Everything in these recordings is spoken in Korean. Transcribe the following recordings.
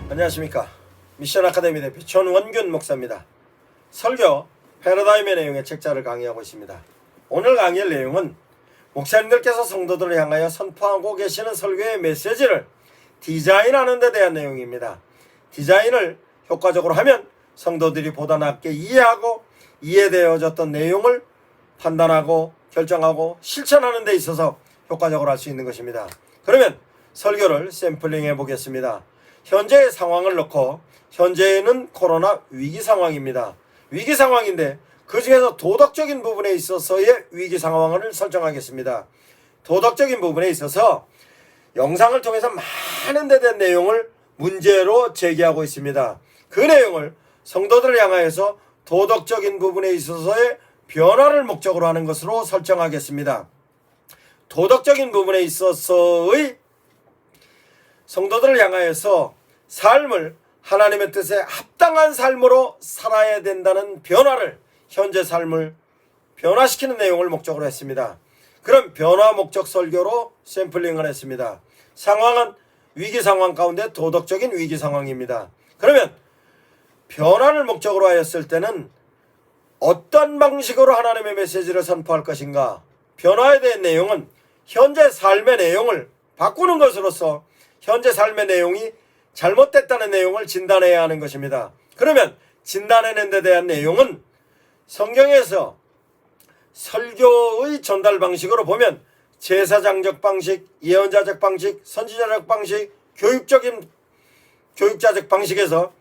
안녕하십니까. 미션 아카데미 대표 전원균 목사입니다. 설교 패러다임의 내용의 책자를 강의하고 있습니다. 오늘 강의할 내용은 목사님들께서 성도들을 향하여 선포하고 계시는 설교의 메시지를 디자인하는 데 대한 내용입니다. 디자인을 효과적으로 하면 성도들이 보다 낫게 이해하고 이해되어졌던 내용을 판단하고 결정하고 실천하는 데 있어서 효과적으로 할 수 있는 것입니다. 그러면 설교를 샘플링 해 보겠습니다. 현재의 상황을 놓고, 현재는 코로나 위기 상황입니다. 위기 상황인데 그 중에서 도덕적인 부분에 있어서의 위기 상황을 설정하겠습니다. 도덕적인 부분에 있어서 영상을 통해서 많은 데 대한 내용을 문제로 제기하고 있습니다. 그 내용을 성도들을 향하여서 도덕적인 부분에 있어서의 변화를 목적으로 하는 것으로 설정하겠습니다. 도덕적인 부분에 있어서의 성도들을 향하여서 삶을 하나님의 뜻에 합당한 삶으로 살아야 된다는 변화를, 현재 삶을 변화시키는 내용을 목적으로 했습니다. 그럼 변화 목적 설교로 샘플링을 했습니다. 상황은 위기 상황 가운데 도덕적인 위기 상황입니다. 그러면 변화를 목적으로 하였을 때는 어떤 방식으로 하나님의 메시지를 선포할 것인가? 변화에 대한 내용은 현재 삶의 내용을 바꾸는 것으로서 현재 삶의 내용이 잘못됐다는 내용을 진단해야 하는 것입니다. 그러면 진단해낸 데 대한 내용은 성경에서 설교의 전달 방식으로 보면 제사장적 방식, 예언자적 방식, 선지자적 방식, 교육자적 방식에서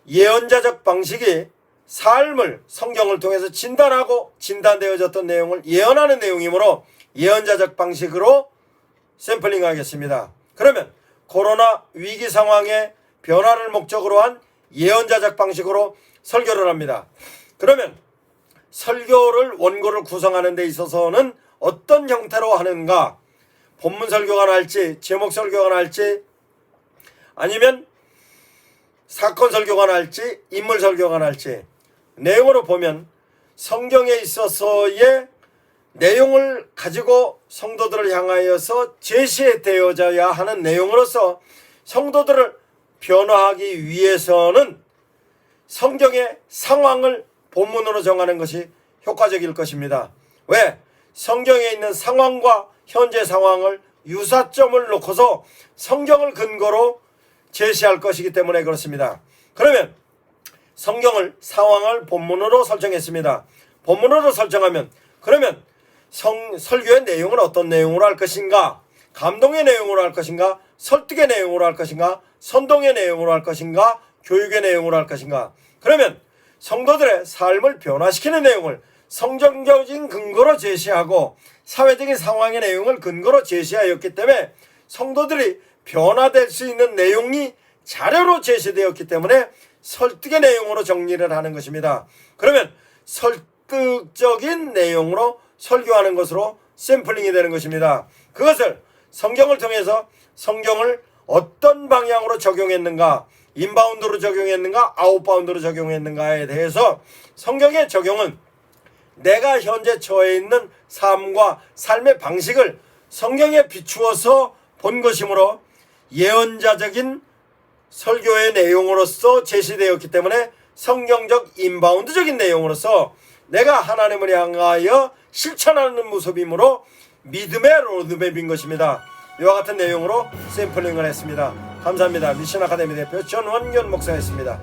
예언자적 방식이 삶을 성경을 통해서 진단하고 진단되어졌던 내용을 예언하는 내용이므로 예언자적 방식으로 샘플링 하겠습니다. 그러면 코로나 위기 상황의 변화를 목적으로 한 예언자적 방식으로 설교를 합니다. 그러면 설교를 원고를 구성하는 데 있어서는 어떤 형태로 하는가? 본문 설교가 나을지, 제목 설교가 나을지, 아니면 사건 설교가 나을지, 인물 설교가 나을지, 내용으로 보면 성경에 있어서의 내용을 가지고 성도들을 향하여서 제시되어져야 하는 내용으로서 성도들을 변화하기 위해서는 성경의 상황을 본문으로 정하는 것이 효과적일 것입니다. 왜? 성경에 있는 상황과 현재 상황을 유사점을 놓고서 성경을 근거로 제시할 것이기 때문에 그렇습니다. 그러면 성경을 상황을 본문으로 설정했습니다. 본문으로 설정하면 그러면 설교의 내용은 어떤 내용으로 할 것인가? 감동의 내용으로 할 것인가? 설득의 내용으로 할 것인가? 선동의 내용으로 할 것인가? 교육의 내용으로 할 것인가? 그러면 성도들의 삶을 변화시키는 내용을 성경적인 근거로 제시하고 사회적인 상황의 내용을 근거로 제시하였기 때문에 성도들이 변화될 수 있는 내용이 자료로 제시되었기 때문에 설득의 내용으로 정리를 하는 것입니다. 그러면 설득적인 내용으로 설교하는 것으로 샘플링이 되는 것입니다. 그것을 성경을 통해서 성경을 어떤 방향으로 적용했는가, 인바운드로 적용했는가, 아웃바운드로 적용했는가에 대해서 성경의 적용은 내가 현재 처해 있는 삶과 삶의 방식을 성경에 비추어서 본 것이므로 예언자적인 설교의 내용으로서 제시되었기 때문에 성경적 인바운드적인 내용으로서 내가 하나님을 향하여 실천하는 모습이므로 믿음의 로드맵인 것입니다. 이와 같은 내용으로 샘플링을 했습니다. 감사합니다. 미션 아카데미 대표 전원균 목사였습니다.